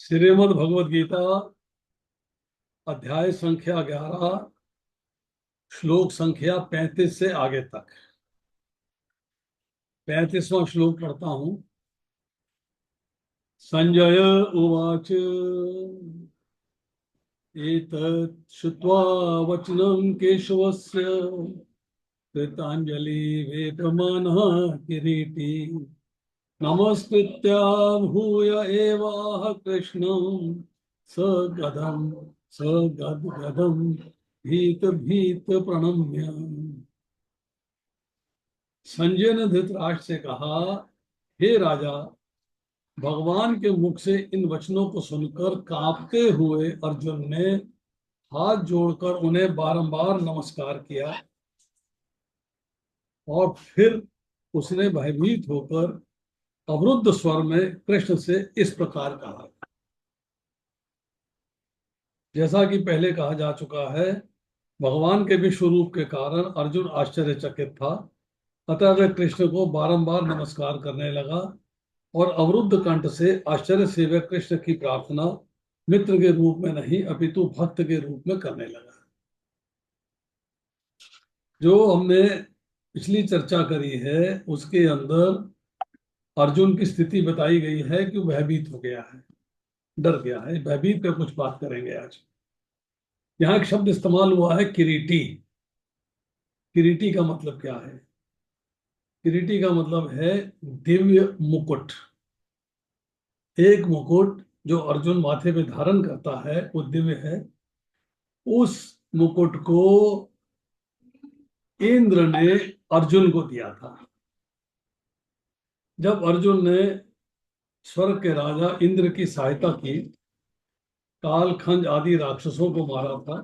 श्रीमद् भगवद गीता अध्याय संख्या 11 श्लोक संख्या 35 से आगे तक। 35वां श्लोक पढ़ता हूं। संजय उवाच एतत् श्रुत्वा वचनं केशवस्य कृताञ्जलि वेपमानः किरीटी नमस्कृत्य भूय एवाह कृष्णं स गदं स गद्गदं भीत भीत प्रणम्य। संजय ने धृतराष्ट्र से कहा, हे राजा, भगवान के मुख से इन वचनों को सुनकर कांपते हुए अर्जुन ने हाथ जोड़कर उन्हें बारंबार नमस्कार किया और फिर उसने भयभीत होकर अवरुद्ध स्वर में कृष्ण से इस प्रकार कहा। जैसा कि पहले कहा जा चुका है, भगवान के विश्व रूप के कारण अर्जुन आश्चर्यचकित था। अतः वह कृष्ण को बारंबार नमस्कार करने लगा और अवरुद्ध कंठ से आश्चर्य से वह कृष्ण की प्रार्थना मित्र के रूप में नहीं अपितु भक्त के रूप में करने लगा। जो हमने पिछली चर्चा करी है उसके अंदर अर्जुन की स्थिति बताई गई है कि वह भयभीत हो गया है, डर गया है। भयभीत पे कुछ बात करेंगे आज। यहाँ एक शब्द इस्तेमाल हुआ है, किरीटी। किरीटी का मतलब क्या है? किरीटी का मतलब है दिव्य मुकुट। एक मुकुट जो अर्जुन माथे पे धारण करता है वो दिव्य है। उस मुकुट को इंद्र ने अर्जुन को दिया था। जब अर्जुन ने स्वर्ग के राजा इंद्र की सहायता की, कालखंड आदि राक्षसों को मारा था,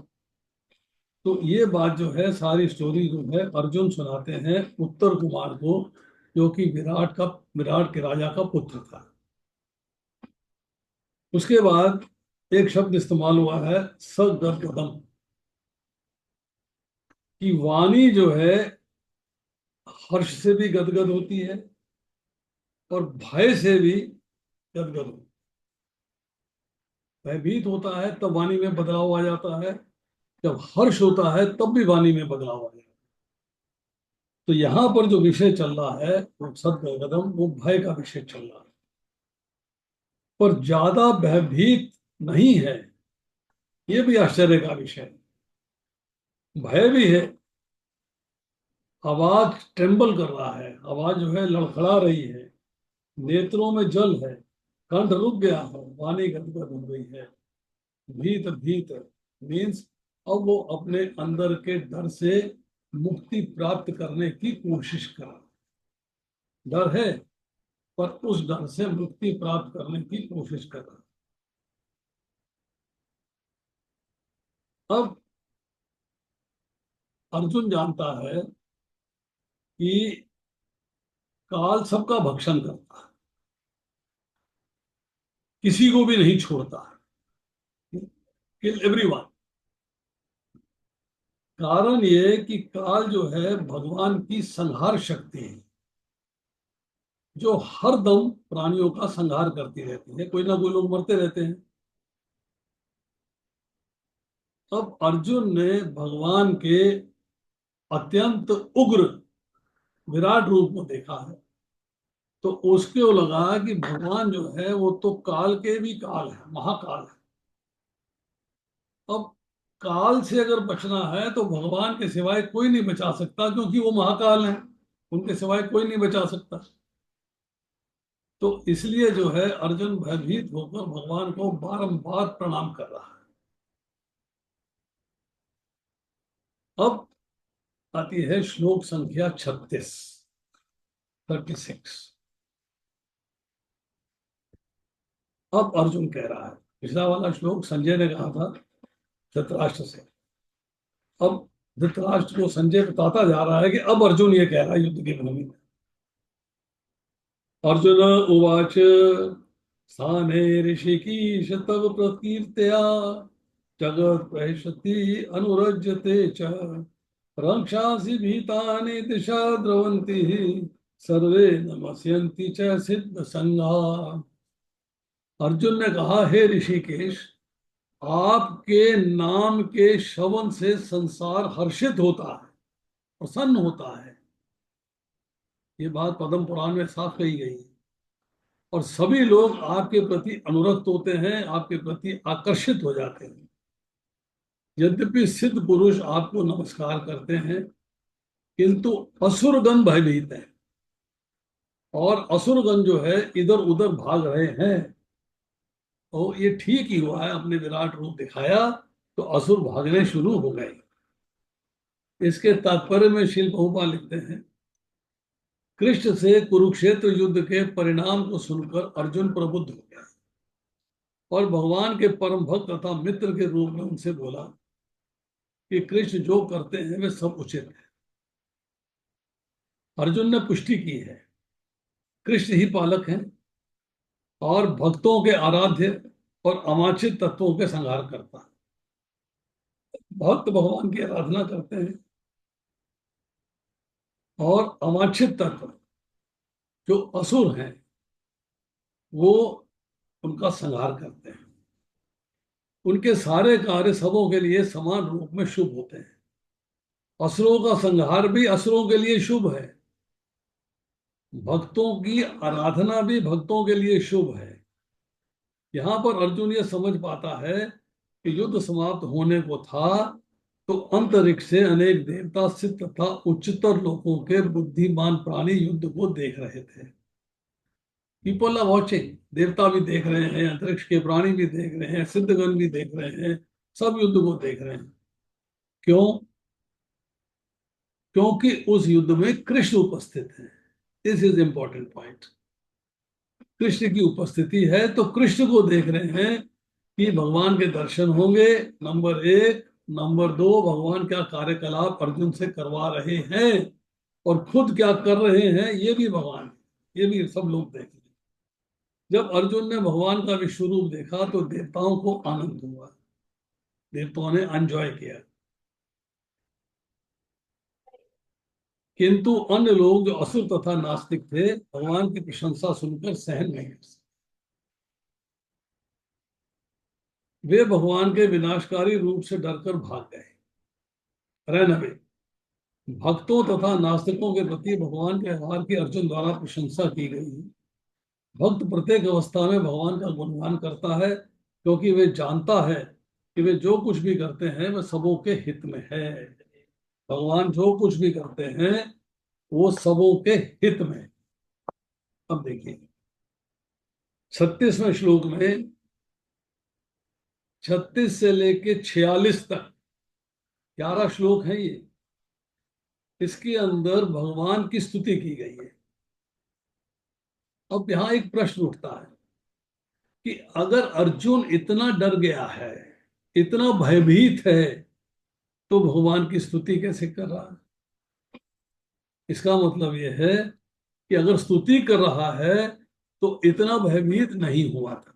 तो ये बात जो है, सारी स्टोरी जो है अर्जुन सुनाते हैं उत्तर कुमार को, जो कि विराट के राजा का पुत्र था। उसके बाद एक शब्द इस्तेमाल हुआ है, सगद्गदम, कि वाणी जो है हर्ष से भी गदगद होती है और भय से भी गदगद होती है। भयभीत होता है तब वाणी में बदलाव आ जाता है, जब हर्ष होता है तब भी वाणी में बदलाव आ जाता है। तो यहां पर जो विषय चल रहा है वो सदगदम, वो भय का विषय चल रहा है, पर ज्यादा भयभीत नहीं है। ये भी आश्चर्य का विषय है। भय भी है, आवाज ट्रेम्बल कर रहा है, आवाज जो है लड़खड़ा रही है, नेत्रों में जल है, कंठ रुक गया है, वाणी गदगद हो गई है। भीत भीत मीन्स अब वो अपने अंदर के डर से मुक्ति प्राप्त करने की कोशिश कर रहा है। डर है पर उस डर से मुक्ति प्राप्त करने की कोशिश कर रहा है। अब अर्जुन जानता है कि काल सबका भक्षण करता है, किसी को भी नहीं छोड़ता है, किल एवरीवन। कारण ये कि काल जो है भगवान की संहार शक्ति है, जो हर दम प्राणियों का संहार करती रहती है। कोई ना कोई लोग मरते रहते हैं। अब अर्जुन ने भगवान के अत्यंत उग्र विराट रूप को देखा है, तो उसको लगा कि भगवान जो है वो तो काल के भी काल है, महाकाल है। अब काल से अगर बचना है तो भगवान के सिवाय कोई नहीं बचा सकता, क्योंकि वो महाकाल है, उनके सिवाय कोई नहीं बचा सकता। तो इसलिए जो है अर्जुन भयभीत होकर भगवान को बारंबार प्रणाम कर रहा है। अब आती है श्लोक संख्या 36। अब अर्जुन कह रहा है, पिछला वाला श्लोक संजय ने कहा था धृतराष्ट्र से। अब धृतराष्ट्र को संजय बताता जा रहा है कि अब अर्जुन ये कह रहा है युद्ध की भूमि में। अर्जुन उवाच स्थाने ऋषिकीश तव प्रकीर्त्या जगत् प्रहिष्यति अनुरज्यते च रक्षांसि भीतानि दिशा द्रवन्ति सर्वे नमस्यन्ति च सिद्ध संगा। अर्जुन ने कहा, हे ऋषिकेश, आपके नाम के श्रवण से संसार हर्षित होता है, प्रसन्न होता है। ये बात पद्म पुराण में साफ कही गई है। और सभी लोग आपके प्रति अनुरक्त होते हैं, आपके प्रति आकर्षित हो जाते हैं। यद्यपि सिद्ध पुरुष आपको नमस्कार करते हैं, किंतु असुरगण भयभीत है। और असुरगण जो है इधर उधर भाग रहे हैं। और ये ठीक ही हुआ है, अपने विराट रूप दिखाया तो असुर भागने शुरू हो गए। इसके तात्पर्य में शिल बहुपा लिखते हैं, कृष्ण से कुरुक्षेत्र युद्ध के परिणाम को सुनकर अर्जुन प्रबुद्ध हो गया और भगवान के परम भक्त तथा मित्र के रूप में उनसे बोला कि कृष्ण जो करते हैं वे सब उचित है। अर्जुन ने पुष्टि की है, कृष्ण ही पालक हैं और भक्तों के आराध्य और अवांछित तत्वों के संहार करता है। भक्त भगवान की आराधना करते हैं और अवांछित तत्व जो असुर हैं वो उनका संहार करते हैं। उनके सारे कार्य सबों के लिए समान रूप में शुभ होते हैं। असुरों का संहार भी असुरों के लिए शुभ है, भक्तों की आराधना भी भक्तों के लिए शुभ है। यहां पर अर्जुन ये समझ पाता है कि युद्ध समाप्त होने को था, तो अंतरिक्ष से अनेक देवता, सिद्ध तथा उच्चतर लोगों के बुद्धिमान प्राणी युद्ध को देख रहे थे। पीपल आर वॉचिंग, देवता भी देख रहे हैं, अंतरिक्ष के प्राणी भी देख रहे हैं, सिद्धगण भी देख रहे हैं, सब युद्ध को देख रहे हैं। क्यों? क्योंकि उस युद्ध में कृष्ण उपस्थित है। This is important point. Krishna की उपस्थिति है तो कृष्ण को देख रहे हैं कि भगवान के दर्शन होंगे, नंबर एक। नंबर दो, भगवान क्या कार्यकलाप अर्जुन से करवा रहे हैं और खुद क्या कर रहे हैं ये भी भगवान, ये भी सब लोग देख रहे हैं। जब अर्जुन ने भगवान का विश्व रूप देखा तो देवताओं को आनंद हुआ, देवताओं ने एंजॉय किया। किंतु अन्य लोग जो असुर तथा नास्तिक थे, भगवान की प्रशंसा सुनकर सहन नहीं कर सके। वे भगवान के विनाशकारी रूप से डरकर भाग गए, रन अवे। भक्तों तथा नास्तिकों के प्रति भगवान के व्यवहार की अर्जुन द्वारा प्रशंसा की गई है। भक्त प्रत्येक अवस्था में भगवान का गुणगान करता है, क्योंकि वे जानता है कि वे जो कुछ भी करते हैं वह सबों के हित में है। भगवान जो कुछ भी करते हैं वो सबों के हित में। अब देखिए 36वें श्लोक में 36 से लेके 46 तक 11 श्लोक है ये। इसके अंदर भगवान की स्तुति की गई है। अब यहां एक प्रश्न उठता है कि अगर अर्जुन इतना डर गया है, इतना भयभीत है, तो भगवान की स्तुति कैसे कर रहा है? इसका मतलब यह है कि अगर स्तुति कर रहा है तो इतना भयभीत नहीं हुआ था,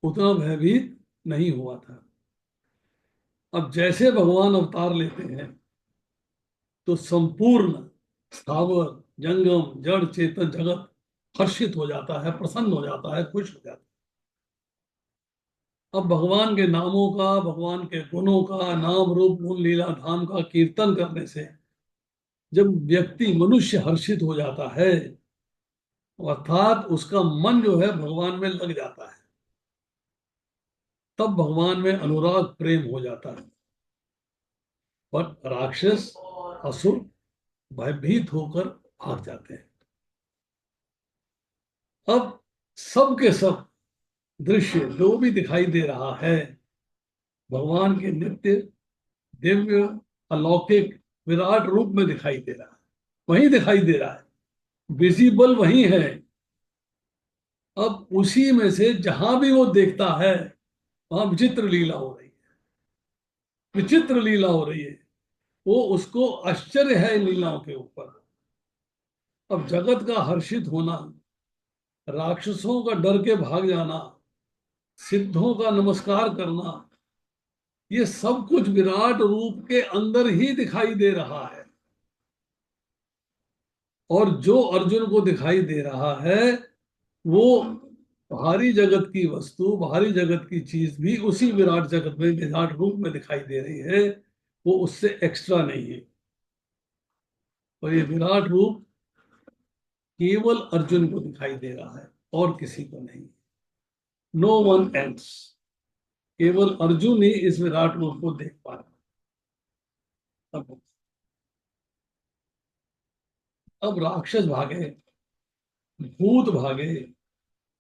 उतना भयभीत नहीं हुआ था। अब जैसे भगवान अवतार लेते हैं तो संपूर्ण स्थावर जंगम जड़ चेतन जगत हर्षित हो जाता है, प्रसन्न हो जाता है, खुश हो जाता है। अब भगवान के नामों का, भगवान के गुणों का, नाम रूप गुण लीला धाम का कीर्तन करने से जब व्यक्ति मनुष्य हर्षित हो जाता है, अर्थात उसका मन जो है भगवान में लग जाता है, तब भगवान में अनुराग प्रेम हो जाता है। पर राक्षस असुर भयभीत होकर भाग जाते हैं। अब सब के सब दृश्य जो भी दिखाई दे रहा है भगवान के नित्य दिव्य अलौकिक विराट रूप में दिखाई दे रहा है, वही दिखाई दे रहा है, विजिबल वही है। अब उसी में से जहां भी वो देखता है वहां विचित्र लीला हो रही है, विचित्र लीला हो रही है। वो उसको आश्चर्य है इन लीलाओं के ऊपर। अब जगत का हर्षित होना, राक्षसों का डर के भाग जाना, सिद्धों का नमस्कार करना, ये सब कुछ विराट रूप के अंदर ही दिखाई दे रहा है। और जो अर्जुन को दिखाई दे रहा है वो बाहरी जगत की वस्तु, बाहरी जगत की चीज भी उसी विराट जगत में, विराट रूप में दिखाई दे रही है, वो उससे एक्स्ट्रा नहीं है। और ये विराट रूप केवल अर्जुन को दिखाई दे रहा है और किसी को नहीं। No one else. केवल अर्जुन ही इस विराट रूप को देख पा रहा है। अब राक्षस भागे, भूत भागे,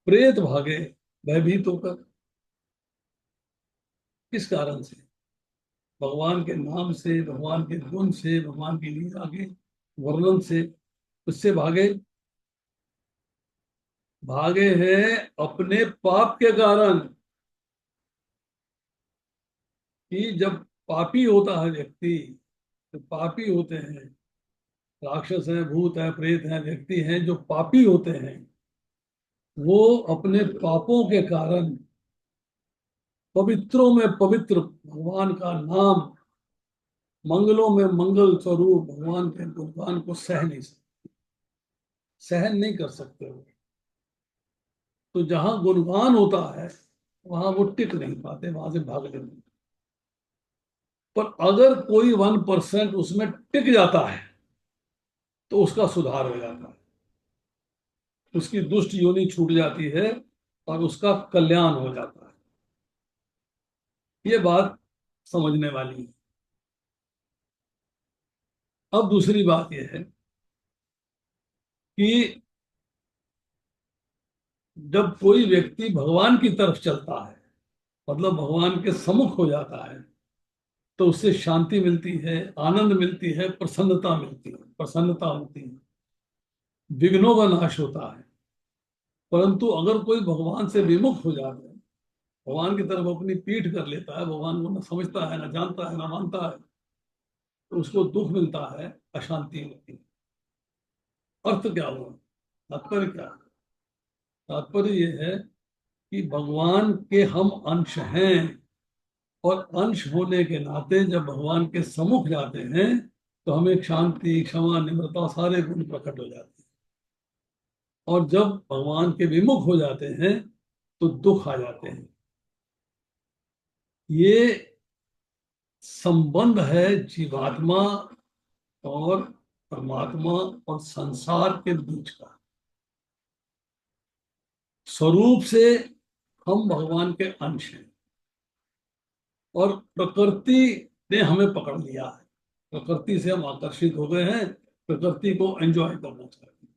प्रेत भागे, भयभीत होकर। किस कारण से? भगवान के नाम से, भगवान के गुण से, भगवान की लीला के वर्णन से। उससे भागे, भागे हैं अपने पाप के कारण। कि जब पापी होता है व्यक्ति, तो पापी होते हैं, राक्षस हैं, भूत हैं, प्रेत हैं, व्यक्ति हैं जो पापी होते हैं, वो अपने पापों के कारण पवित्रों में पवित्र भगवान का नाम, मंगलों में मंगल स्वरूप भगवान के गुणगान को सह नहीं सकते, सहन नहीं कर सकते हो। तो जहां गुणगान होता है वहां वो टिक नहीं पाते, वहां से भाग लेते। पर अगर कोई 1% उसमें टिक जाता है तो उसका सुधार हो जाता है, उसकी दुष्ट योनि छूट जाती है और उसका कल्याण हो जाता है। ये बात समझने वाली है। अब दूसरी बात यह है कि जब कोई व्यक्ति भगवान की तरफ चलता है, मतलब भगवान के सम्मुख हो जाता है, तो उससे शांति मिलती है, आनंद मिलती है, प्रसन्नता मिलती है, प्रसन्नता होती है, विघ्नों का नाश होता है। परंतु अगर कोई भगवान से विमुख हो जाता है, भगवान की तरफ अपनी पीठ कर लेता है, भगवान को न समझता है, न जानता है, न मानता है, तो उसको दुख मिलता है, अशांति होती है। अर्थ क्या हुआ? तात्पर्य क्या है? तात्पर्य यह है कि भगवान के हम अंश हैं, और अंश होने के नाते जब भगवान के सम्मुख जाते हैं तो हमें शांति, क्षमा, निम्रता सारे गुण प्रकट हो जाते हैं। और जब भगवान के विमुख हो जाते हैं तो दुख आ जाते हैं। ये संबंध है जीवात्मा और परमात्मा और संसार के बीच का। स्वरूप से हम भगवान के अंश हैं, और प्रकृति ने हमें पकड़ लिया है। प्रकृति से हम आकर्षित हो गए हैं, प्रकृति को एंजॉय करना चाहते हैं।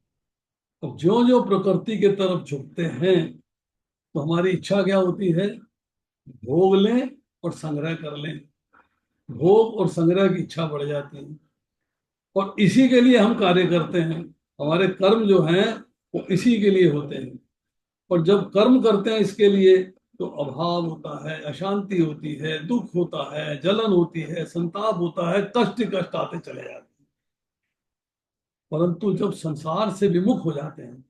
तो जो जो प्रकृति के तरफ झुकते हैं, तो हमारी इच्छा क्या होती है? भोग लें और संग्रह कर लें। भोग और संग्रह की इच्छा बढ़ जाती है, और इसी के लिए हम कार्य करते हैं। हमारे कर्म जो हैं वो इसी के लिए होते हैं। और जब कर्म करते हैं इसके लिए, तो अभाव होता है, अशांति होती है, दुख होता है, जलन होती है, संताप होता है, कष्ट ही कष्ट आते चले जाते हैं। परंतु जब संसार से विमुख हो जाते हैं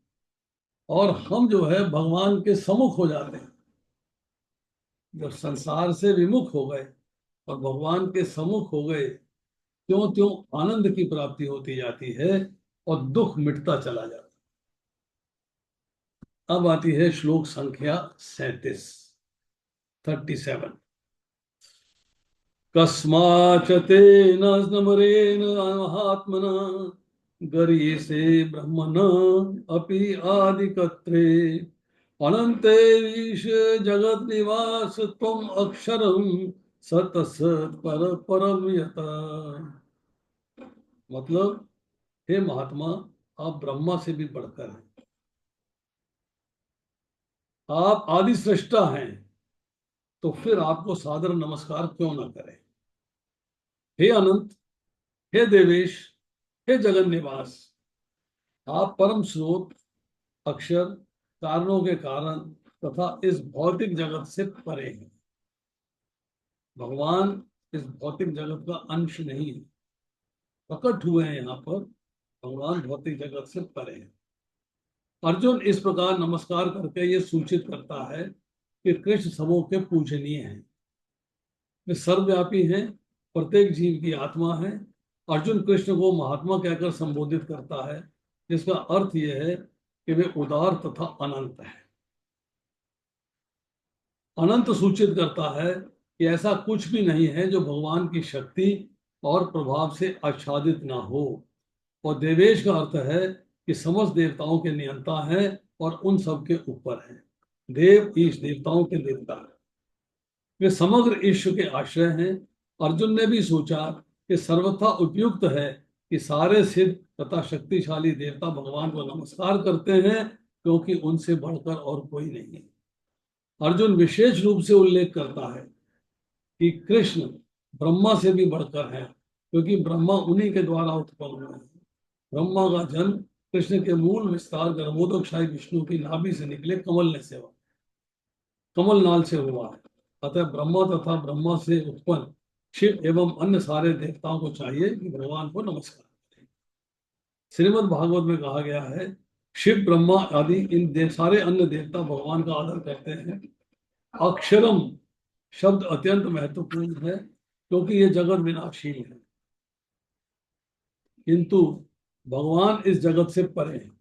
और हम जो है भगवान के सम्मुख हो जाते हैं, जब संसार से विमुख हो गए और भगवान के सम्मुख हो गए, त्यों त्यों आनंद की प्राप्ति होती जाती है और दुख मिटता चला जाता है। अब आती है श्लोक संख्या 37, 37। कस्माच तेन नमरेण महात्मना गरीयसे ब्रह्मण अपि आदिकर्त्रे अनंतेश जगत निवास त्वम अक्षरम सत सत पर परम यत। मतलब, हे महात्मा, आप ब्रह्मा से भी बढ़कर हैं, आप आदि सृष्टा हैं, तो फिर आपको सादर नमस्कार क्यों ना करें? हे अनंत, हे देवेश, हे जगन निवास, आप परम स्रोत, अक्षर, कारणों के कारण तथा इस भौतिक जगत से परे हैं। भगवान इस भौतिक जगत का अंश नहीं है, प्रकट हुए हैं यहाँ पर, भगवान भौतिक जगत से परे हैं। अर्जुन इस प्रकार नमस्कार करके ये सूचित करता है कि कृष्ण सबों के पूजनीय हैं, वे सर्वव्यापी हैं, प्रत्येक जीव की आत्मा है। अर्जुन कृष्ण को महात्मा कहकर संबोधित करता है, जिसका अर्थ यह है कि वे उदार तथा अनंत है। अनंत सूचित करता है कि ऐसा कुछ भी नहीं है जो भगवान की शक्ति और प्रभाव से आच्छादित ना हो। और देवेश का अर्थ है कि समस्त देवताओं के नियंता है और उन सब के ऊपर है। देव ईश देवताओं के देवता है, वे समग्र ईश्वर के आश्रय हैं। अर्जुन ने भी सोचा कि सर्वथा उपयुक्त है कि सारे सिद्ध तथा शक्तिशाली देवता भगवान को नमस्कार करते हैं, क्योंकि उनसे बढ़कर और कोई नहीं है। अर्जुन विशेष रूप से उल्लेख करता है कि कृष्ण ब्रह्मा से भी बढ़कर है, क्योंकि ब्रह्मा उन्हीं के द्वारा उत्पन्न हुए हैं। ब्रह्मा का जन्म कृष्ण के मूल विस्तार गर्भोदकशाही विष्णु की नाभि से निकले कमल नाल से हुआ है। अतः ब्रह्मा तथा ब्रह्मा से उत्पन्न शिव एवं अन्य सारे देवताओं को चाहिए कि भगवान को नमस्कार करें। श्रीमद् भागवत में कहा गया है, शिव ब्रह्मा आदि इन सारे अन्य देवता भगवान का आदर करते हैं। अक्षरम शब्द अत्यंत महत्वपूर्ण है, क्योंकि ये जगत विनाशील है, किंतु भगवान इस जगत से परे हैं।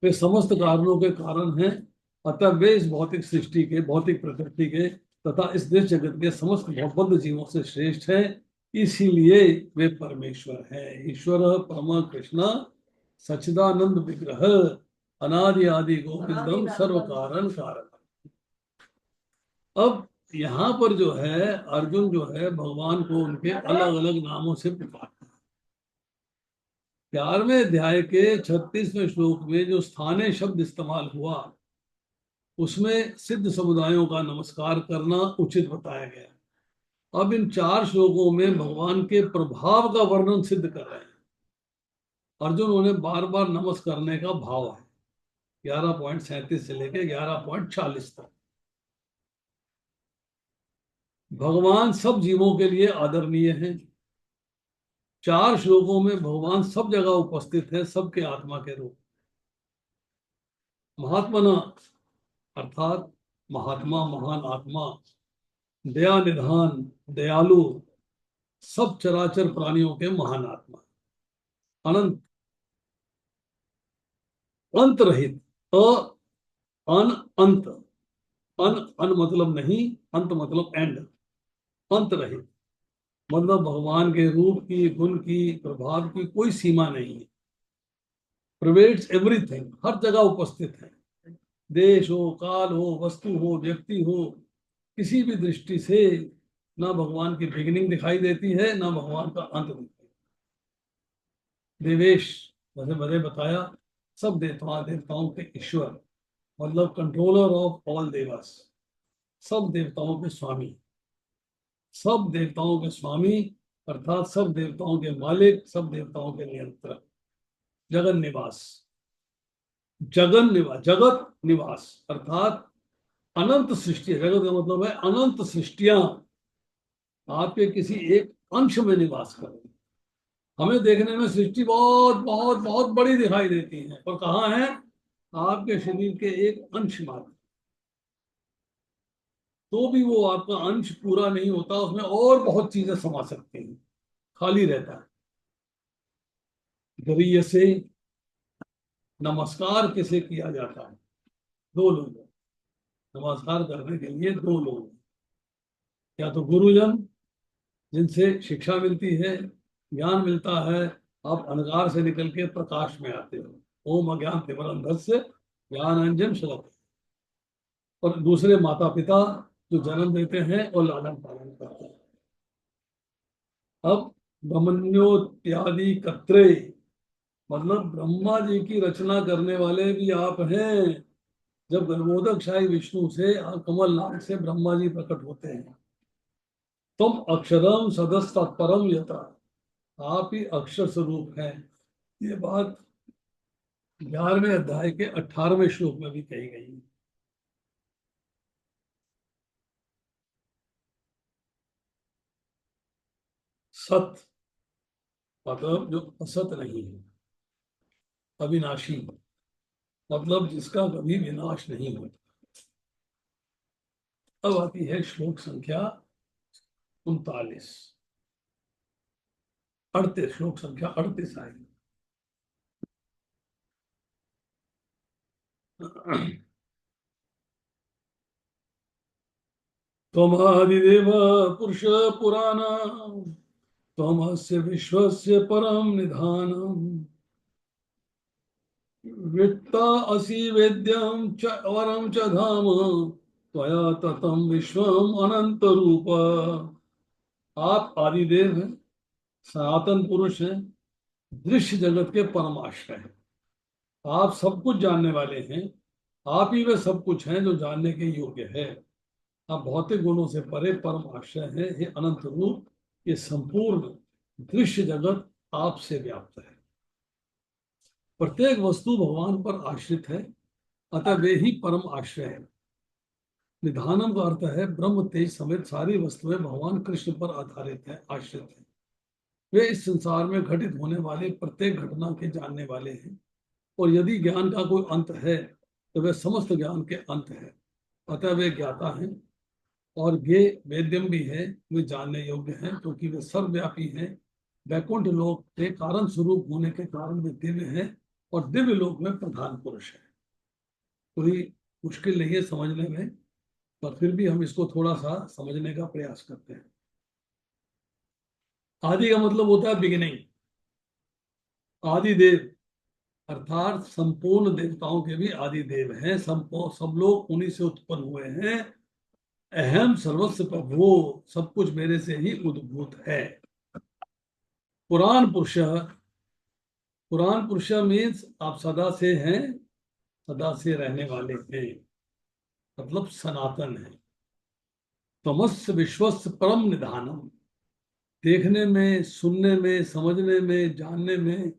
वे समस्त कारणों के कारण हैं। अतः वे इस भौतिक सृष्टि के, भौतिक प्रकृति के तथा इस देश जगत के समस्त भौबद्ध जीवों से श्रेष्ठ हैं। इसीलिए वे परमेश्वर हैं। ईश्वर परम कृष्ण सच्चिदानंद विग्रह अनादि आदि गोविंदम सर्व कारण कारक। अब यहाँ पर जो है अर्जुन जो है भगवान को उनके अलग अलग नामों से पुकारता है। 11वें अध्याय के 36वें श्लोक में जो स्थानीय शब्द इस्तेमाल हुआ, उसमें सिद्ध समुदायों का नमस्कार करना उचित बताया गया। अब इन 4 श्लोकों में भगवान के प्रभाव का वर्णन सिद्ध कर रहे हैं। अर्जुन उन्हें बार बार नमस्कार करने का भाव है। 11.37 से लेकर 11.40 तक भगवान सब जीवों के लिए आदरणीय हैं। 4 श्लोकों में भगवान सब जगह उपस्थित है, सबके आत्मा के रूप। महात्मना अर्थात महात्मा, महान आत्मा, दया निधान, दयालु, सब चराचर प्राणियों के महान आत्मा, अनंत, अंत रहित, अन अंत, अन मतलब नहीं, अंत मतलब एंड, अंत रहित मतलब भगवान के रूप की, गुण की, प्रभाव की कोई सीमा नहीं है। प्रिवेट्स एवरीथिंग, हर जगह उपस्थित है। देश हो, काल हो, वस्तु हो, व्यक्ति हो, किसी भी दृष्टि से ना भगवान की बिगिनिंग दिखाई देती है, ना भगवान का अंत दिखाई। देवेश जैसे मैंने बताया, सब देवताओं के ईश्वर मतलब कंट्रोलर ऑफ ऑल देवास, सब देवताओं के स्वामी, सब देवताओं के स्वामी अर्थात सब देवताओं के मालिक, सब देवताओं के नियंत्रक, जगन निवास, जगत निवास अर्थात अनंत सृष्टि। जगत का मतलब है अनंत सृष्टियां आपके किसी एक अंश में निवास करें। हमें देखने में सृष्टि बहुत बहुत बहुत बड़ी दिखाई देती है, पर कहाँ है? आपके शरीर के एक अंश मात्र। तो भी वो आपका अंश पूरा नहीं होता, उसमें और बहुत चीजें समा सकती हैं, खाली रहता है। गरीय से नमस्कार किसे किया जाता है? 2 लोग। नमस्कार करने के लिए 2 लोग, या तो गुरुजन जिनसे शिक्षा मिलती है, ज्ञान मिलता है, आप अंधकार से निकल के प्रकाश में आते हो। ओम अज्ञान तिमिरंधस्य ज्ञानांजन शलाकया। और दूसरे माता पिता जो जन्म देते हैं और लालन पालन करते हैं। अब ब्रह्मण्योत्यादि कत्रे मतलब ब्रह्मा जी की रचना करने वाले भी आप हैं। जब गर्भोदकशाही विष्णु से और कमल नाग से ब्रह्मा जी प्रकट होते हैं, तुम अक्षरम सदस तत्परम यथा, आप ही अक्षर स्वरूप हैं। ये बात 11वें अध्याय के 18वें श्लोक में भी कही गई है। सत मतलब जो असत नहीं है, अविनाशी मतलब जिसका कभी विनाश नहीं होता। अब आती है श्लोक संख्या 39, 38, श्लोक संख्या 38 आएगी। त्वमादिदेव पुरुष पुराण, त्वमस्य विश्वस्य परम निधानम्, वित्ता असि वेद्यं च वरं च धाम, त्वया ततं विश्वम अनंत रूप। आप आदिदेव हैं, सनातन पुरुष हैं, दृश्य जगत के परम आश्रय हैं। आप सब कुछ जानने वाले हैं। आप ही वे सब कुछ हैं जो जानने के योग्य है। आप भौतिक गुणों से परे परम आश्रय हैं। हे अनंत रूप, ये संपूर्ण दृश्य जगत आपसे व्याप्त है। प्रत्येक वस्तु भगवान पर आश्रित है, अतः वे ही परम आश्रय है। निधानम का अर्थ है ब्रह्म तेज समेत सारी वस्तुएं भगवान कृष्ण पर आधारित है, आश्रित है। वे इस संसार में घटित होने वाले प्रत्येक घटना के जानने वाले हैं, और यदि ज्ञान का कोई अंत है तो वे समस्त ज्ञान के अंत है। अतः वे ज्ञाता हैं और वे वेद्यम भी है। वे जानने योग्य हैं क्योंकि वे सर्वव्यापी हैं। वैकुंठ लोक के कारण स्वरूप होने के कारण वे दिव्य हैं, और दिव्य लोक में प्रधान पुरुष है। कोई मुश्किल नहीं है समझने में, पर फिर भी हम इसको थोड़ा सा समझने का प्रयास करते हैं। आदि का मतलब होता है बिगिनिंग। आदि देव अर्थात संपूर्ण देवताओं के भी आदि देव हैं। सब लोग उन्हीं से उत्पन्न हुए हैं। अहम सर्वस्व प्रभु, सब कुछ मेरे से ही उद्भूत है। पुराण पुरुष, पुराण पुरुष मीन्स आप सदा से हैं, सदा से रहने वाले हैं, मतलब सनातन है। तमस्य विश्वस्य परम निधानम, देखने में, सुनने में, समझने में, जानने में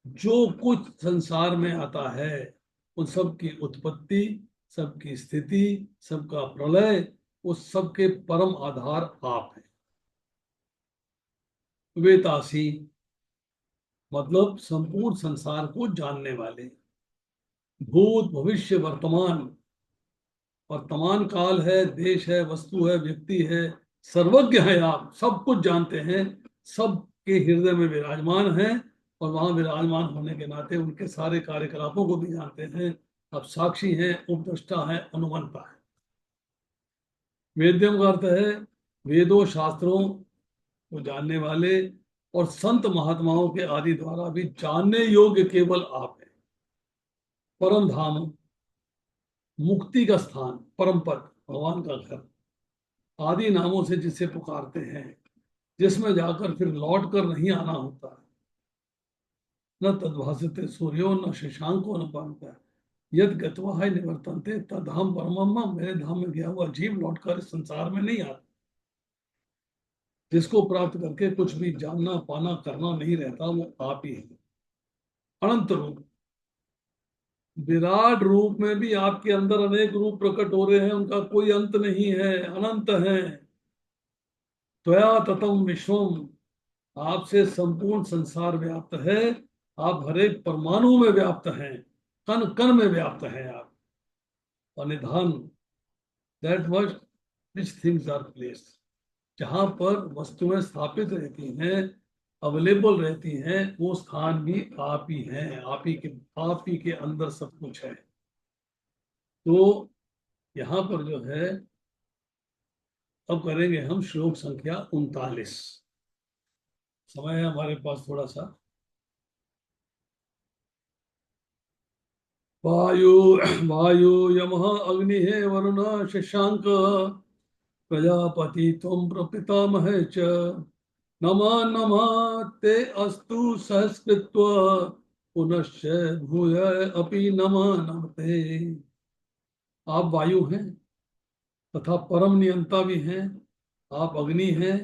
जो कुछ संसार में आता है, उन सब की उत्पत्ति, सबकी स्थिति, सबका प्रलय, उस सब के परम आधार आप हैं। वेतासी मतलब संपूर्ण संसार को जानने वाले। भूत भविष्य वर्तमान, वर्तमान काल है, देश है, वस्तु है, व्यक्ति है, सर्वज्ञ है। आप सब कुछ जानते हैं, सबके हृदय में विराजमान हैं, और वहां विराजमान होने के नाते उनके सारे कार्यकलापों को भी जानते हैं। आप साक्षी हैं, उपद्रष्टा हैं, अनुमंता है। वेद्यम का अर्थ है वेदों शास्त्रों को जानने वाले, और संत महात्माओं के आदि द्वारा भी जानने योग्य केवल आप हैं। परम धाम, मुक्ति का स्थान, परम पद, भगवान का घर, आदि नामों से जिसे पुकारते हैं, जिसमें जाकर फिर लौट कर नहीं आना होता। न तद्भासते सूर्यो न शशांको न पावता, यद गत्वा है निवर्तन्ते तद्धाम परमम, मेरे धाम में गया हुआ जीव लौटकर इस संसार में नहीं आता। जिसको प्राप्त करके कुछ भी जानना पाना करना नहीं रहता, वो आप ही है। अनंत रूप, विराट रूप में भी आपके अंदर अनेक रूप प्रकट हो रहे हैं, उनका कोई अंत नहीं है, अनंत है। त्वया ततम विश्वम, आपसे संपूर्ण संसार व्याप्त है। आप हर एक परमाणु में व्याप्त हैं, कण कण में व्याप्त हैं आप। और निधान, that word which things are place, जहां पर वस्तुएं स्थापित रहती हैं, अवेलेबल रहती हैं, वो स्थान भी आप ही हैं। आप ही के अंदर सब कुछ है। तो यहाँ पर जो है, अब करेंगे हम श्लोक संख्या 39। समय है हमारे पास थोड़ा सा। वायु वायु यमः अग्नि वरुण शशांक, प्रजापति त्वं प्रपितामह च, नमः नमः ते अस्तु सहस्कृत्व, पुनश्च भूय अपि नमः नमते। आप वायु हैं तथा परम नियंता भी हैं। आप अग्नि हैं,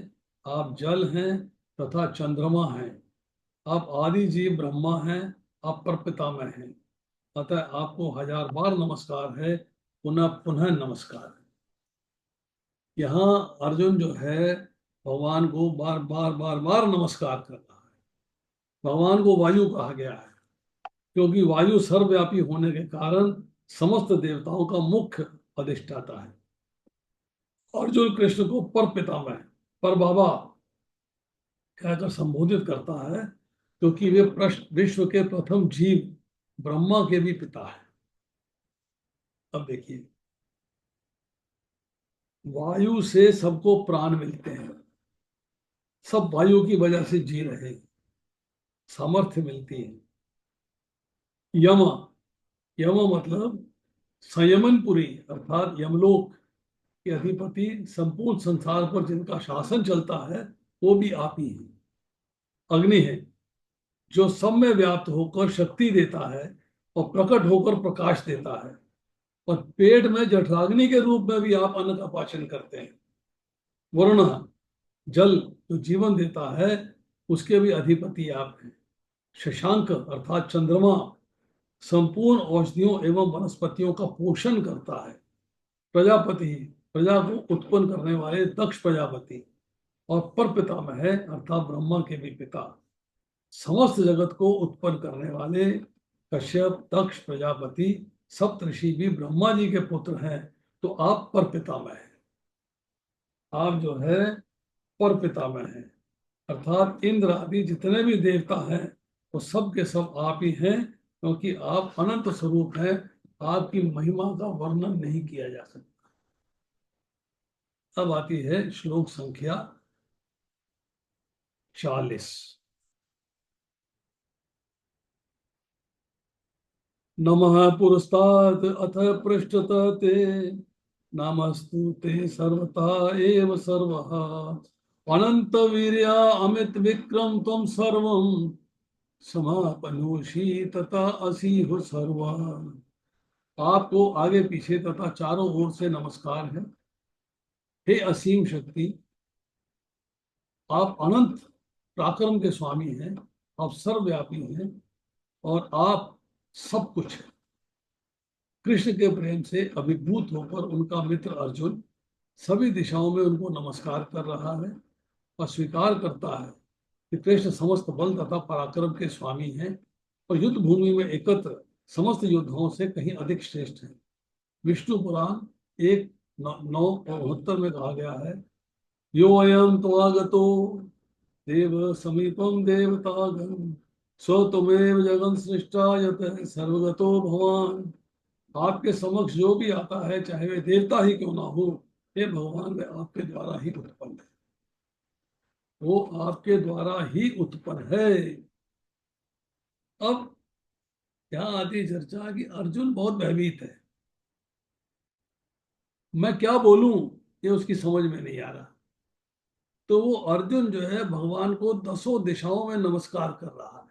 आप जल हैं तथा चंद्रमा हैं। आप आदि जीव ब्रह्मा हैं, आप परपितामह हैं। अतः आपको हजार बार नमस्कार है, पुनः पुनः नमस्कार है। यहाँ अर्जुन जो है भगवान को बार बार बार बार नमस्कार कर रहा है। भगवान को वायु कहा गया है क्योंकि वायु सर्वव्यापी होने के कारण समस्त देवताओं का मुख्य अधिष्ठाता है। अर्जुन कृष्ण को पर पितामह, पर बाबा कहकर संबोधित करता है, क्योंकि वे विश्व के प्रथम जीव ब्रह्मा के भी पिता है। अब देखिए, वायु से सबको प्राण मिलते हैं, सब वायु की वजह से जी रहे हैं, सामर्थ्य मिलती है। यम, यम मतलब संयमनपुरी अर्थात यमलोक के अधिपति, संपूर्ण संसार पर जिनका शासन चलता है वो भी आप ही हैं। अग्नि है जो सब में व्याप्त होकर शक्ति देता है और प्रकट होकर प्रकाश देता है, और पेट में जठराग्नि के रूप में भी आप अन्न का पाचन करते हैं। वरुण, जल जो जीवन देता है, उसके भी अधिपति आप हैं। शशांक अर्थात चंद्रमा संपूर्ण औषधियों एवं वनस्पतियों का पोषण करता है। प्रजापति, प्रजा को उत्पन्न करने वाले दक्ष प्रजापति, और परपितामह है अर्थात ब्रह्मा के भी पिता, समस्त जगत को उत्पन्न करने वाले कश्यप, दक्ष प्रजापति, सप्तऋषि भी ब्रह्मा जी के पुत्र हैं। तो आप परपितामह हैं, आप जो है परपितामह हैं, अर्थात इंद्र आदि जितने भी देवता हैं वो सब के सब आप ही हैं, क्योंकि आप अनंत स्वरूप हैं। आपकी महिमा का वर्णन नहीं किया जा सकता। अब आती है श्लोक संख्या 40। नमः पुरस्तात् अथ पृष्ठत ते, नमस्तु ते सर्वथा एव सर्वः, अनंत वीर्या अमित विक्रम त्वं सर्वं समापनोषि तथा असि हो सर्वा। आपको आगे पीछे तथा चारों ओर से नमस्कार है। हे असीम शक्ति, आप अनंत पराक्रम के स्वामी हैं, आप सर्वव्यापी हैं, और आप सब कुछ हैं। कृष्ण के प्रेम से अभिभूत होकर उनका मित्र अर्जुन सभी दिशाओं में उनको नमस्कार कर रहा है और स्वीकार करता है कि कृष्ण समस्त बल तथा पराक्रम के स्वामी हैं और युद्ध भूमि में एकत्र समस्त योद्धाओं से कहीं अधिक श्रेष्ठ हैं। विष्णु पुराण 1:9 और 69 में कहा गया है, यो अयम त्वागतो देव समीपम देवतागम स्वतमेव जगन सृष्टा यत सर्वगतो भवान। आपके समक्ष जो भी आता है, चाहे वे देवता ही क्यों ना हो, हे भगवान, वे आपके द्वारा ही उत्पन्न है, वो आपके द्वारा ही उत्पन्न है। अब यहाँ आती चर्चा कि अर्जुन बहुत भयभीत है, मैं क्या बोलूं ये उसकी समझ में नहीं आ रहा। तो वो अर्जुन जो है भगवान को दसों दिशाओं में नमस्कार कर रहा है,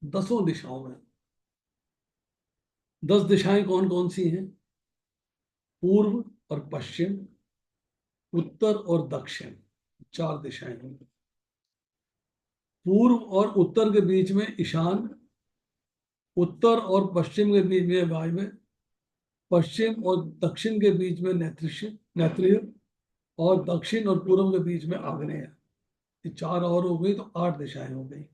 दसों दिशाओं में। 10 दिशाएं कौन कौन सी हैं? पूर्व और पश्चिम, उत्तर और दक्षिण, 4 दिशाएं हैं। पूर्व और उत्तर के बीच में ईशान, उत्तर और पश्चिम के बीच में वायव्य, पश्चिम और दक्षिण के बीच में नैत्रिय, और दक्षिण और पूर्व के बीच में आग्नेय। ये 4 और हो गई तो 8 दिशाएं हो गई।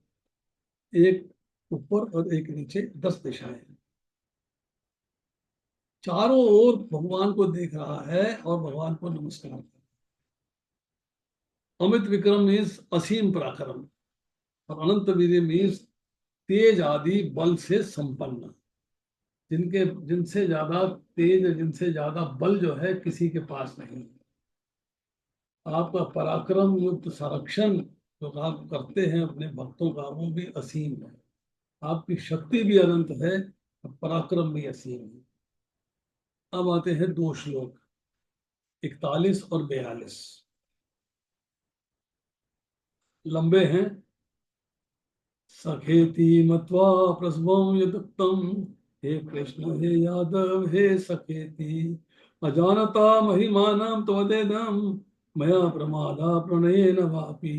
एक ऊपर और एक नीचे, 10 दिशाएं। चारों ओर भगवान को देख रहा है और भगवान को नमस्कार कर रहा है। अमित विक्रम मीन्स असीम पराक्रम, और अनंत वीर्य मीन्स तेज आदि बल से संपन्न, जिनके जिनसे ज्यादा तेज, जिनसे ज्यादा बल जो है किसी के पास नहीं। आपका पराक्रम युक्त संरक्षण जो आप करते हैं अपने भक्तों का, वो भी असीम है। आपकी शक्ति भी अनंत है और पराक्रम भी असीम है। अब आते हैं 2 श्लोक 41 और 42, लंबे हैं। सखेति मत्वा प्रसवं यदुक्तम्, हे कृष्ण हे यादव हे सखेति, अजानता महिमानं त्वदेदं मया प्रमादा प्रणयेन वापि।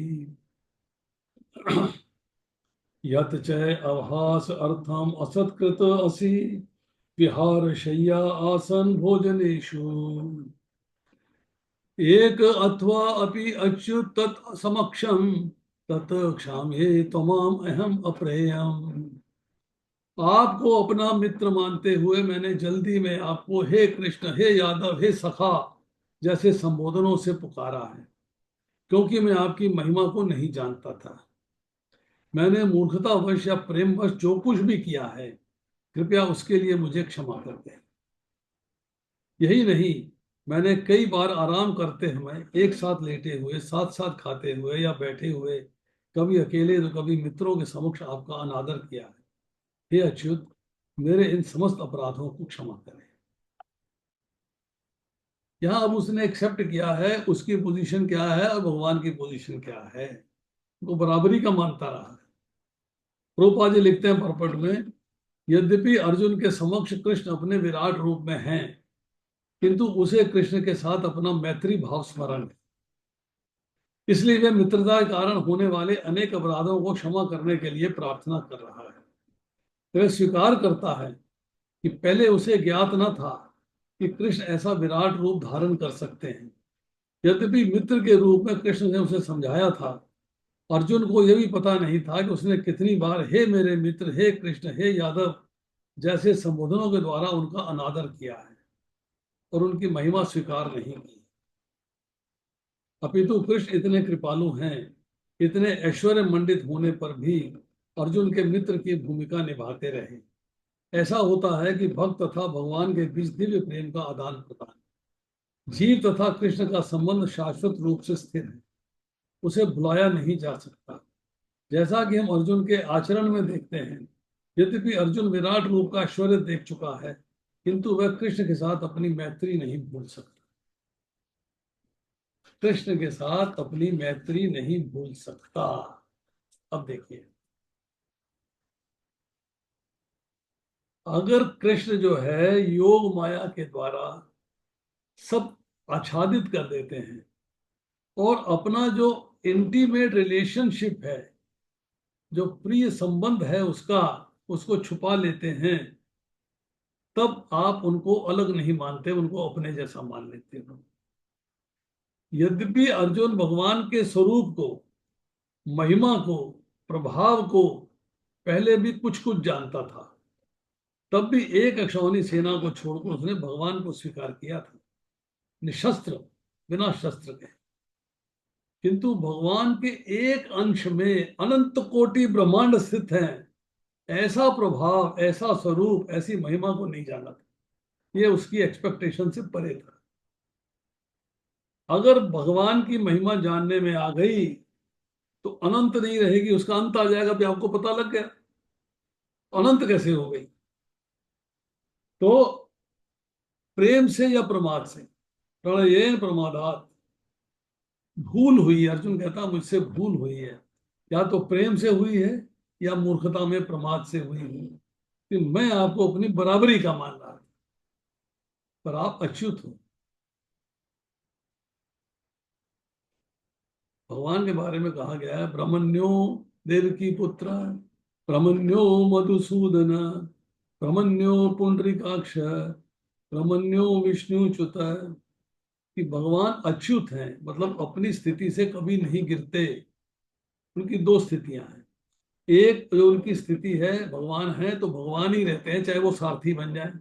यत च अवहास अर्थम असत्कृत असि, विहार शय्या आसन भोजनेषु, एक अथवा अपि अच्युत तत् समक्षम तत् क्षाम्ये त्वमाम अहम अप्रेयम। आपको अपना मित्र मानते हुए मैंने जल्दी में आपको हे कृष्ण हे यादव हे सखा जैसे संबोधनों से पुकारा है, क्योंकि मैं आपकी महिमा को नहीं जानता था। मैंने मूर्खतावश या प्रेमवश जो कुछ भी किया है, कृपया उसके लिए मुझे क्षमा कर दें। यही नहीं, मैंने कई बार आराम करते हुए, एक साथ लेटे हुए, साथ साथ खाते हुए या बैठे हुए, कभी अकेले तो कभी मित्रों के समक्ष आपका अनादर किया है। हे अच्युत, मेरे इन समस्त अपराधों को क्षमा करें। यहाँ अब उसने एक्सेप्ट किया है, उसकी पोजीशन क्या है और भगवान की पोजीशन क्या है, वो बराबरी का मानता रहा है। प्रोपा जी लिखते हैं परपट में, यद्यपि अर्जुन के समक्ष कृष्ण अपने विराट रूप में हैं, किंतु उसे कृष्ण के साथ अपना मैत्री भाव स्मरण है। इसलिए वह मित्रता के कारण होने वाले अनेक अपराधों को क्षमा करने के लिए प्रार्थना कर रहा है। वह स्वीकार करता है कि पहले उसे ज्ञात न था कि कृष्ण ऐसा विराट रूप धारण कर सकते हैं। यद्यपि मित्र के रूप में कृष्ण ने उसे समझाया था, अर्जुन को यह भी पता नहीं था कि उसने कितनी बार हे मेरे मित्र, हे कृष्ण, हे यादव जैसे संबोधनों के द्वारा उनका अनादर किया है और उनकी महिमा स्वीकार नहीं की। अपितु कृष्ण इतने कृपालु हैं, इतने ऐश्वर्य मंडित होने पर भी अर्जुन के मित्र की भूमिका निभाते रहे। ऐसा होता है कि भक्त तथा भगवान के बीच दिव्य प्रेम का आदान प्रदान, जीव तथा कृष्ण का संबंध शाश्वत रूप से स्थिर है, उसे भुलाया नहीं जा सकता। जैसा कि हम अर्जुन के आचरण में देखते हैं, यद्यपि अर्जुन विराट रूप का ऐश्वर्य देख चुका है, किंतु वह कृष्ण के साथ अपनी मैत्री नहीं भूल सकता। कृष्ण के साथ अपनी मैत्री नहीं भूल सकता। अब देखिए, अगर कृष्ण जो है योग माया के द्वारा सब आच्छादित कर देते हैं और अपना जो इंटीमेट रिलेशनशिप है, जो प्रिय संबंध है उसका, उसको छुपा लेते हैं, तब आप उनको अलग नहीं मानते, उनको अपने जैसा मान लेते हो। यद्यपि अर्जुन भगवान के स्वरूप को, महिमा को, प्रभाव को पहले भी कुछ कुछ जानता था, तब भी एक अक्षौनी सेना को छोड़कर उसने भगवान को स्वीकार किया था, निशस्त्र, बिना शस्त्र के। किंतु भगवान के एक अंश में अनंत कोटि ब्रह्मांड स्थित हैं, ऐसा प्रभाव, ऐसा स्वरूप, ऐसी महिमा को नहीं जाना था। ये उसकी एक्सपेक्टेशन से परे था। अगर भगवान की महिमा जानने में आ गई तो अनंत नहीं रहेगी, उसका अंत आ जाएगा। भी आपको पता लग गया अनंत कैसे हो गई। तो प्रेम से या प्रमाद से, प्रणयेन प्रमादात, भूल हुई, अर्जुन कहता मुझसे भूल हुई है, या तो प्रेम से हुई है या मूर्खता में प्रमाद से हुई है, कि मैं आपको अपनी बराबरी का मान रहा था, पर आप अच्युत हो। भगवान के बारे में कहा गया है, ब्रह्मण्यो देवकी पुत्र, ब्रह्मण्यो मधुसूदन, ब्रह्मण्यो पुंडरीकाक्ष, ब्रह्मण्यो विष्णुच्युत। कि भगवान अच्युत हैं, मतलब अपनी स्थिति से कभी नहीं गिरते। उनकी दो स्थितियां हैं। एक जो उनकी स्थिति है, भगवान है तो भगवान ही रहते हैं, चाहे वो सारथी बन जाए,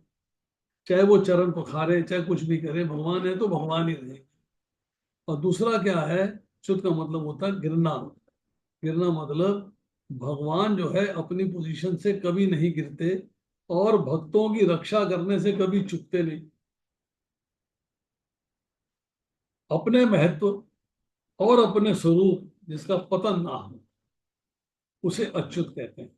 चाहे वो चरण पखारे, चाहे कुछ भी करे, भगवान है तो भगवान ही रहे। और दूसरा क्या है, च्युत का मतलब होता है गिरना। गिरना मतलब भगवान जो है अपनी पोजीशन से कभी नहीं गिरते और भक्तों की रक्षा करने से कभी चुकते नहीं। अपने महत्व और अपने स्वरूप जिसका पतन ना हो, उसे अच्युत कहते हैं।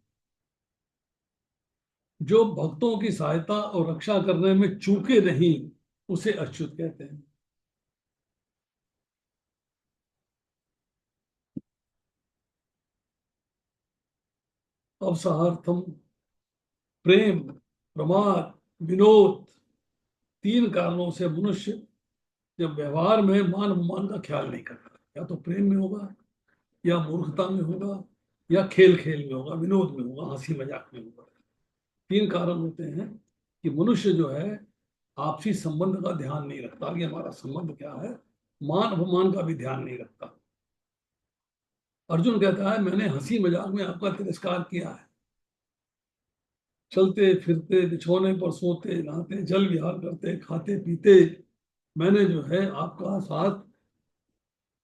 जो भक्तों की सहायता और रक्षा करने में चूके नहीं, उसे अच्युत कहते हैं। अवसार्थम, प्रेम, प्रमाद, विनोद, तीन कारणों से मनुष्य जब व्यवहार में मान अपमान का ख्याल नहीं करता, या तो प्रेम में होगा, या मूर्खता में होगा, या खेल खेल में होगा, विनोद में होगा, हंसी मजाक में होगा। तीन कारण होते हैं कि मनुष्य जो है आपसी संबंध का ध्यान नहीं रखता कि हमारा संबंध क्या है, मान अपमान का भी ध्यान नहीं रखता। अर्जुन कहता है मैंने हंसी मजाक में आपका तिरस्कार किया है, चलते फिरते, बिछौने पर सोते, नहाते, जल विहार करते, खाते पीते, मैंने जो है आपका साथ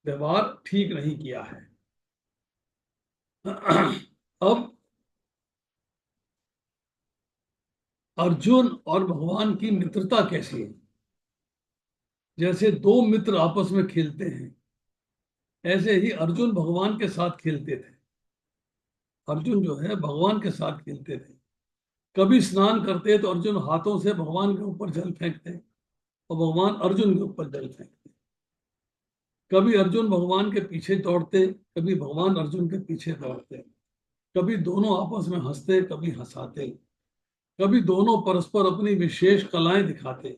व्यवहार ठीक नहीं किया है। अब अर्जुन और भगवान की मित्रता कैसी है, जैसे दो मित्र आपस में खेलते हैं, ऐसे ही अर्जुन भगवान के साथ खेलते थे। अर्जुन जो है भगवान के साथ खेलते थे। कभी स्नान करते तो अर्जुन हाथों से भगवान के ऊपर जल फेंकते और भगवान अर्जुन के ऊपर जल फेंकते। कभी अर्जुन भगवान के पीछे दौड़ते, कभी भगवान अर्जुन के पीछे दौड़ते। कभी दोनों आपस में हंसते, कभी हंसाते। कभी दोनों परस्पर अपनी विशेष कलाएं दिखाते।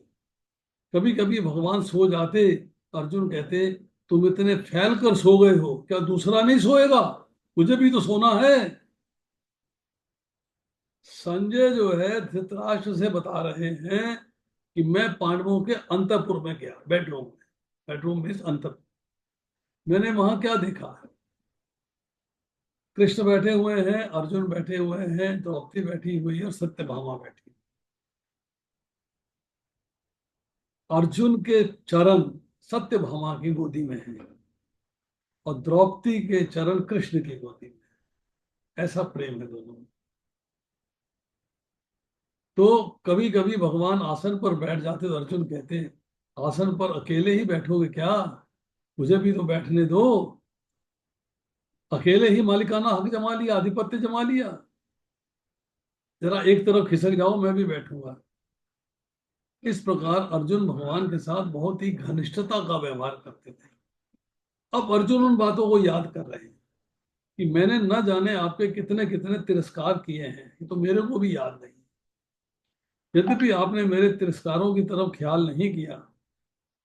कभी कभी भगवान सो जाते, अर्जुन कहते तुम इतने फैल कर सो गए हो, क्या दूसरा नहीं सोएगा? मुझे भी तो सोना है। संजय जो है धृतराष्ट्र से बता रहे हैं कि मैं पांडवों के अंतःपुर में गया, बेडरूम में। बेडरूम मीन्स अंतःपुर। मैंने वहां क्या देखा? कृष्ण बैठे हुए हैं, अर्जुन बैठे हुए हैं, द्रौपदी बैठी हुई है और सत्यभामा बैठी। अर्जुन के चरण सत्यभामा की गोदी में है और द्रौपदी के चरण कृष्ण की गोदी में है। ऐसा प्रेम है दोनों में। तो कभी कभी भगवान आसन पर बैठ जाते तो अर्जुन कहते आसन पर अकेले ही बैठोगे क्या? मुझे भी तो बैठने दो। अकेले ही मालिकाना हक जमा लिया, आधिपत्य जमा लिया। जरा एक तरफ खिसक जाओ, मैं भी बैठूंगा। इस प्रकार अर्जुन भगवान के साथ बहुत ही घनिष्ठता का व्यवहार करते थे। अब अर्जुन उन बातों को याद कर रहे हैं कि मैंने न जाने आपके कितने कितने तिरस्कार किए हैं, ये तो मेरे को भी याद नहीं। यद्यपि आपने मेरे तिरस्कारों की तरफ ख्याल नहीं किया,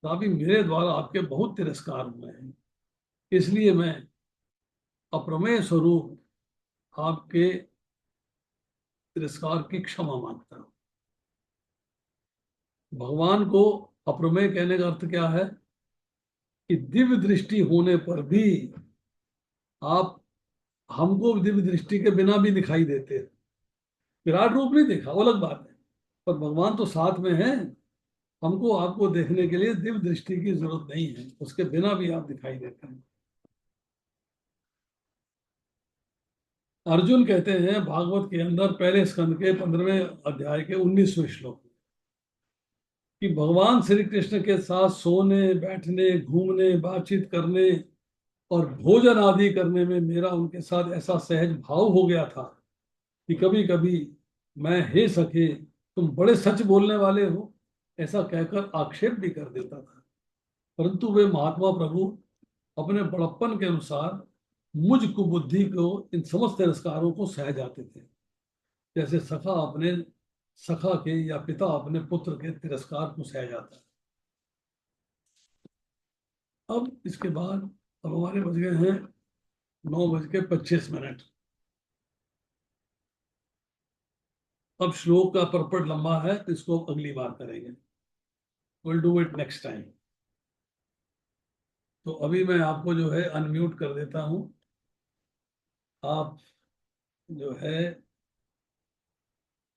तभी मेरे द्वारा आपके बहुत तिरस्कार हुए हैं। इसलिए मैं अप्रमेय स्वरूप आपके तिरस्कार की क्षमा मांगता हूं। भगवान को अप्रमेय कहने का अर्थ क्या है? कि दिव्य दृष्टि होने पर भी आप हमको दिव्य दृष्टि के बिना भी दिखाई देते हैं। विराट रूप नहीं देखा वो अलग बात है, पर भगवान तो साथ में है। हमको आपको देखने के लिए दिव्य दृष्टि की जरूरत नहीं है, उसके बिना भी आप दिखाई देते हैं। अर्जुन कहते हैं भागवत के अंदर पहले स्कंद के 15वें अध्याय के 19वें श्लोक कि भगवान श्री कृष्ण के साथ सोने, बैठने, घूमने, बातचीत करने और भोजन आदि करने में मेरा उनके साथ ऐसा सहज भाव हो गया था कि कभी कभी मैं, हे सखे तुम बड़े सच बोलने वाले हो, ऐसा कहकर आक्षेप भी कर देता था। परंतु वे महात्मा प्रभु अपने बड़प्पन के अनुसार मुझ कुबुद्धि को, इन समस्त तिरस्कारों को सह जाते थे। जैसे सखा के या पिता अपने पुत्र के तिरस्कार को सह जाता है। अब इसके बाद अब हमारे बज गए हैं 9:25। अब श्लोक का परपट लंबा है तो इसको अगली बार करेंगे। Will do it next time. तो अभी मैं आपको जो है अनम्यूट कर देता हूं। आप जो है